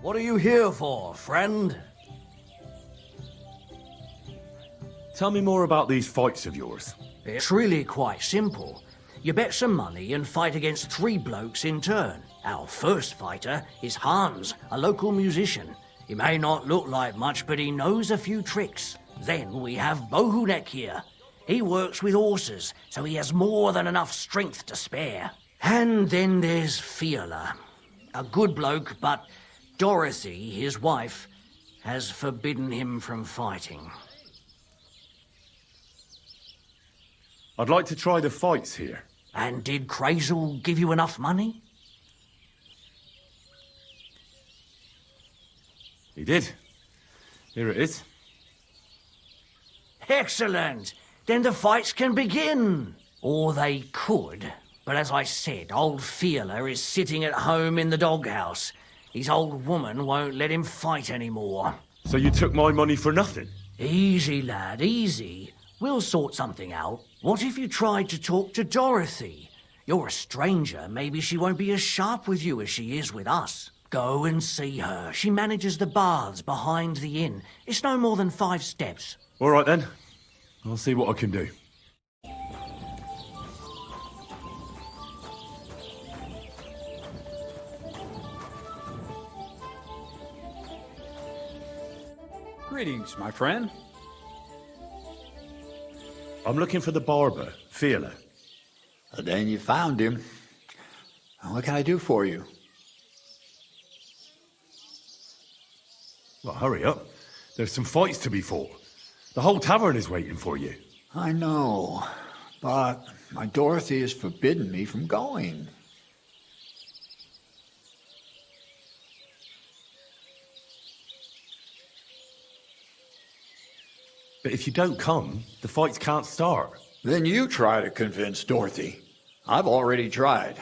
What are you here for, friend? Tell me more about these fights of yours. It's really quite simple. You bet some money and fight against 3 blokes in turn. Our first fighter is Hans, a local musician. He may not look like much, but he knows a few tricks. Then we have Bohunek here. He works with horses, so he has more than enough strength to spare. And then there's Fiala. A good bloke, but Dorothy, his wife, has forbidden him from fighting. I'd like to try the fights here. And did Kreyzl give you enough money? He did. Here it is. Excellent! Then the fights can begin. Or they could. But as I said, old Fiala is sitting at home in the doghouse. His old woman won't let him fight anymore. So you took my money for nothing? Easy, lad, easy. We'll sort something out. What if you tried to talk to Dorothy? You're a stranger. Maybe she won't be as sharp with you as she is with us. Go and see her. She manages the baths behind the inn. It's no more than 5 steps. All right then. I'll see what I can do. Greetings, my friend. I'm looking for the barber, Fiala. Then you found him. What can I do for you? Well, hurry up. There's some fights to be fought. The whole tavern is waiting for you. I know, but my Dorothy has forbidden me from going. But if you don't come, the fights can't start. Then you try to convince Dorothy. I've already tried.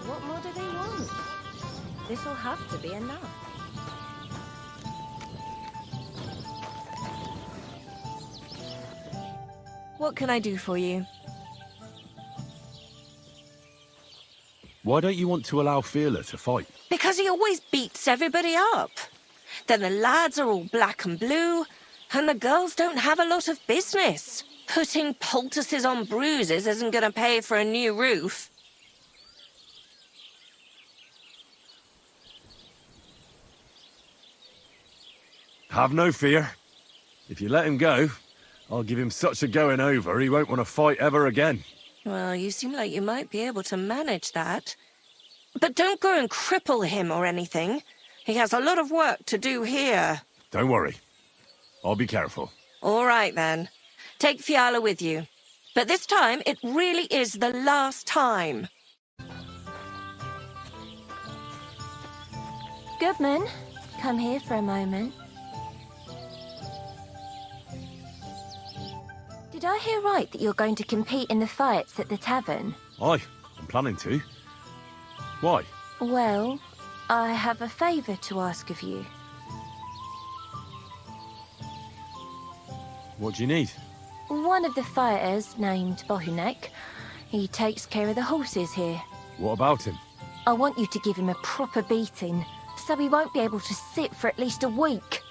What more do they want? This'll have to be enough. What can I do for you? Why don't you want to allow Fiala to fight? Because he always beats everybody up. Then the lads are all black and blue, and the girls don't have a lot of business. Putting poultices on bruises isn't going to pay for a new roof. Have no fear. If you let him go, I'll give him such a going over he won't want to fight ever again. Well, you seem like you might be able to manage that. But don't go and cripple him or anything. He has a lot of work to do here. Don't worry. I'll be careful. All right, then. Take Fiala with you. But this time, it really is the last time. Goodman, come here for a moment. Did I hear right that you're going to compete in the fights at the tavern? Aye, I'm planning to. Why? Well, I have a favour to ask of you. What do you need? One of the fighters, named Bohunek, he takes care of the horses here. What about him? I want you to give him a proper beating, so he won't be able to sit for at least a week.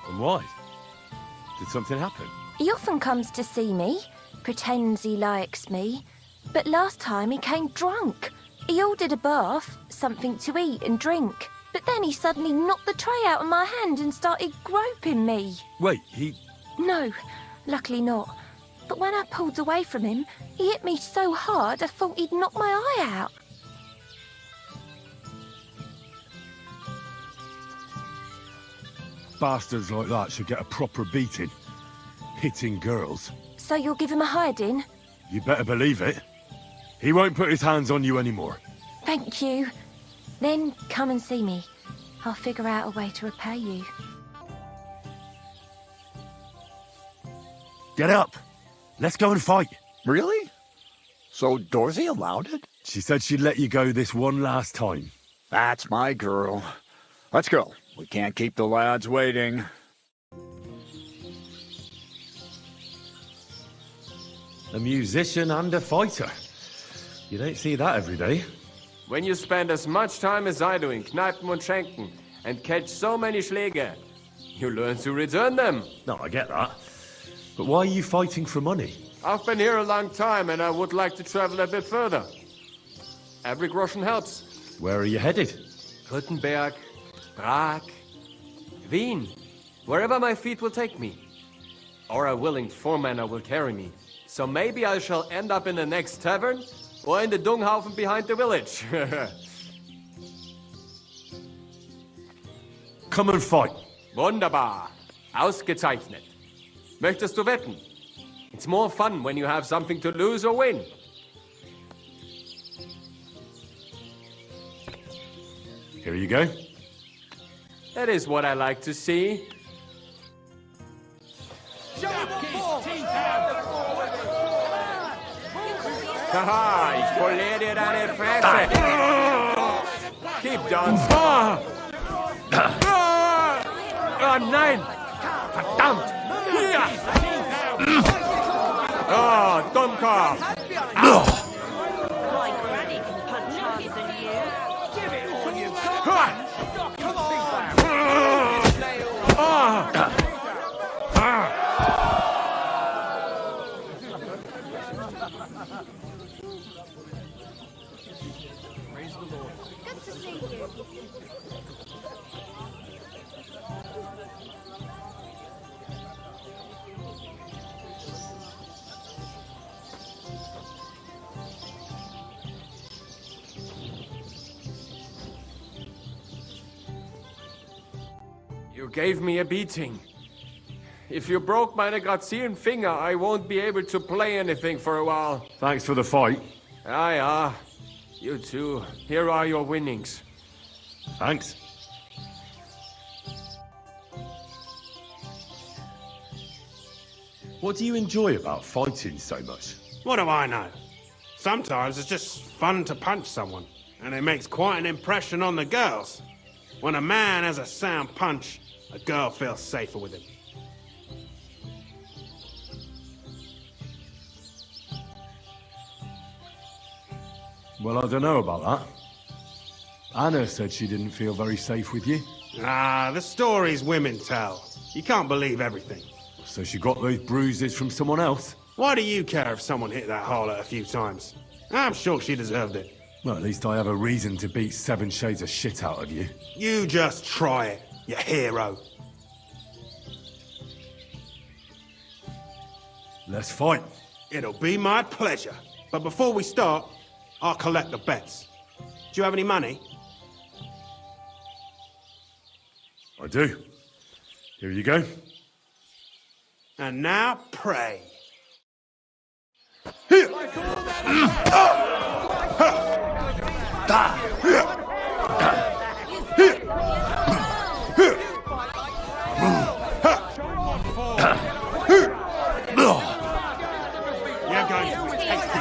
And why? Did something happen? He often comes to see me, pretends he likes me, but last time he came drunk. He ordered a bath, something to eat and drink, but then he suddenly knocked the tray out of my hand and started groping me. Wait, No, luckily not. But when I pulled away from him, he hit me so hard I thought he'd knock my eye out. Bastards like that should get a proper beating. Hitting girls. So you'll give him a hiding? You better believe it. He won't put his hands on you anymore. Thank you. Then come and see me. I'll figure out a way to repay you. Get up. Let's go and fight. Really? So Dorothy allowed it? She said she'd let you go this one last time. That's my girl. Let's go. We can't keep the lads waiting. A musician and a fighter. You don't see that every day. When you spend as much time as I do in Kneipen und Schenken and catch so many Schläge, you learn to return them. No, I get that. But why are you fighting for money? I've been here a long time and I would like to travel a bit further. Every groschen helps. Where are you headed? Württemberg, Prag, Wien. Wherever my feet will take me. Or a willing foreman will carry me. So maybe I shall end up in the next tavern or in the Dunghaufen behind the village. Come and fight. Wunderbar. Ausgezeichnet. Möchtest du wetten? It's more fun when you have something to lose or win. Here you go. That is what I like to see. Haha, ich poliere dir deine Fresse. Keep dancing. Oh nein! Verdammt! Oh, Dummkopf! My granny can punch harder than you. Give it all you got! Come on! Good to see you. You gave me a beating. If you broke meine grazilen Finger, I won't be able to play anything for a while. Thanks for the fight. Ah. You too. Here are your winnings. Thanks. What do you enjoy about fighting so much? What do I know? Sometimes it's just fun to punch someone, and it makes quite an impression on the girls. When a man has a sound punch, a girl feels safer with him. Well, I don't know about that. Anna said she didn't feel very safe with you. Ah, the stories women tell. You can't believe everything. So she got those bruises from someone else? Why do you care if someone hit that harlot a few times? I'm sure she deserved it. Well, at least I have a reason to beat 7 shades of shit out of you. You just try it, you hero. Let's fight. It'll be my pleasure. But before we start, I'll collect the bets. Do you have any money? I do. Here you go. And now pray. You're going to be tasty.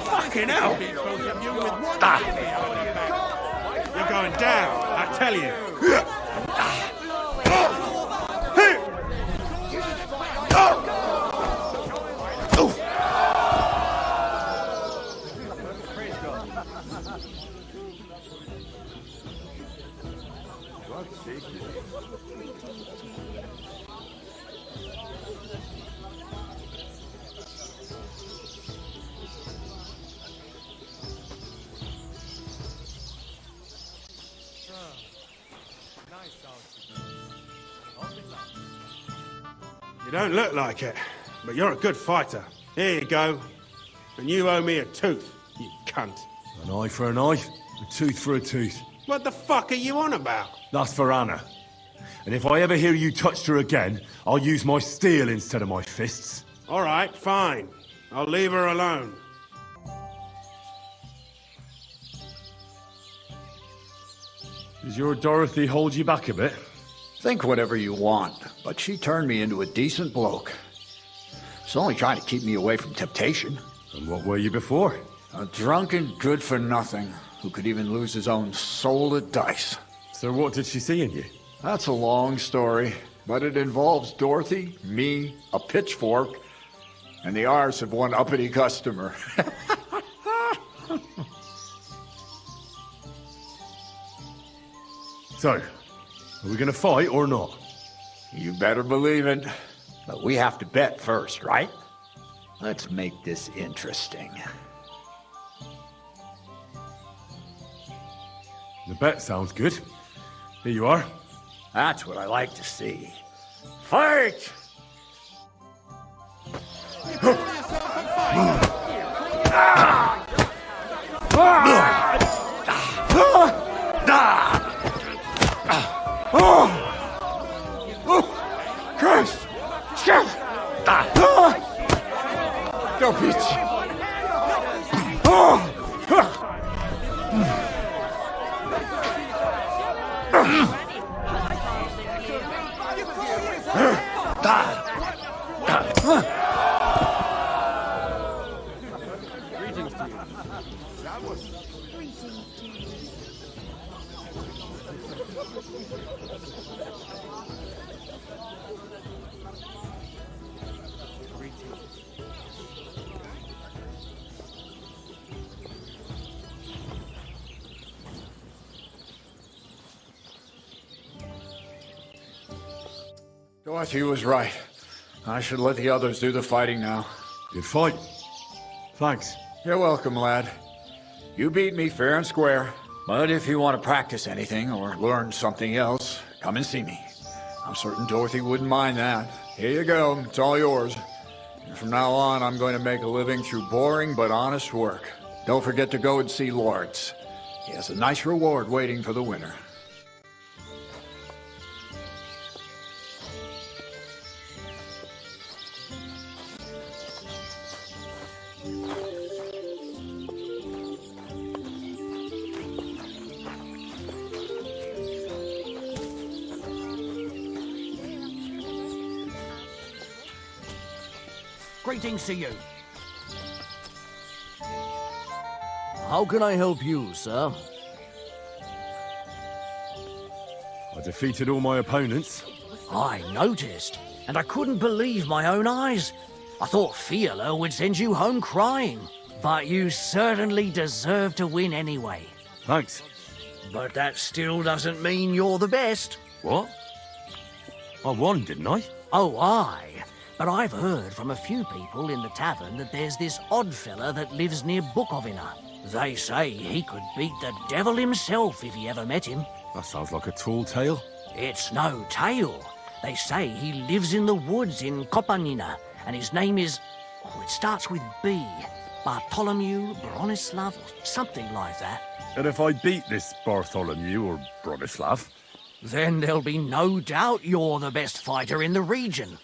Fucking hell! You're going down, I tell you. You don't look like it, but you're a good fighter. Here you go. And you owe me a tooth, you cunt. An eye for an eye, a tooth for a tooth. What the fuck are you on about? That's for Anna. And if I ever hear you touched her again, I'll use my steel instead of my fists. All right, fine. I'll leave her alone. Does your Dorothy hold you back a bit? Think whatever you want, but she turned me into a decent bloke. She's only trying to keep me away from temptation. And what were you before? A drunken good-for-nothing who could even lose his own soul at dice. So what did she see in you? That's a long story. but it involves Dorothy, me, a pitchfork, and the arse of one uppity customer. So, are we gonna fight or not? You better believe it. But we have to bet first, right? Let's make this interesting. The bet sounds good. Here you are. That's what I like to see. Fight! Christ! Go, Peach! Dorothy was right. I should let the others do the fighting now. Good fight. Thanks. You're welcome, lad. You beat me fair and square. But if you want to practice anything or learn something else, come and see me. I'm certain Dorothy wouldn't mind that. Here you go. It's all yours. And from now on, I'm going to make a living through boring but honest work. Don't forget to go and see Lawrence. He has a nice reward waiting for the winner. Greetings to you. How can I help you, sir? I defeated all my opponents. I noticed, and I couldn't believe my own eyes. I thought Fiala would send you home crying, but you certainly deserve to win anyway. Thanks. But that still doesn't mean you're the best. What? I won, didn't I? Oh, aye. But I've heard from a few people in the tavern that there's this odd fella that lives near Bukovina. They say he could beat the devil himself if he ever met him. That sounds like a tall tale. It's no tale. They say he lives in the woods in Kopanina, and his name is... Oh, it starts with B. Bartholomew, Bronislav, or something like that. And if I beat this Bartholomew or Bronislav, Then there'll be no doubt you're the best fighter in the region.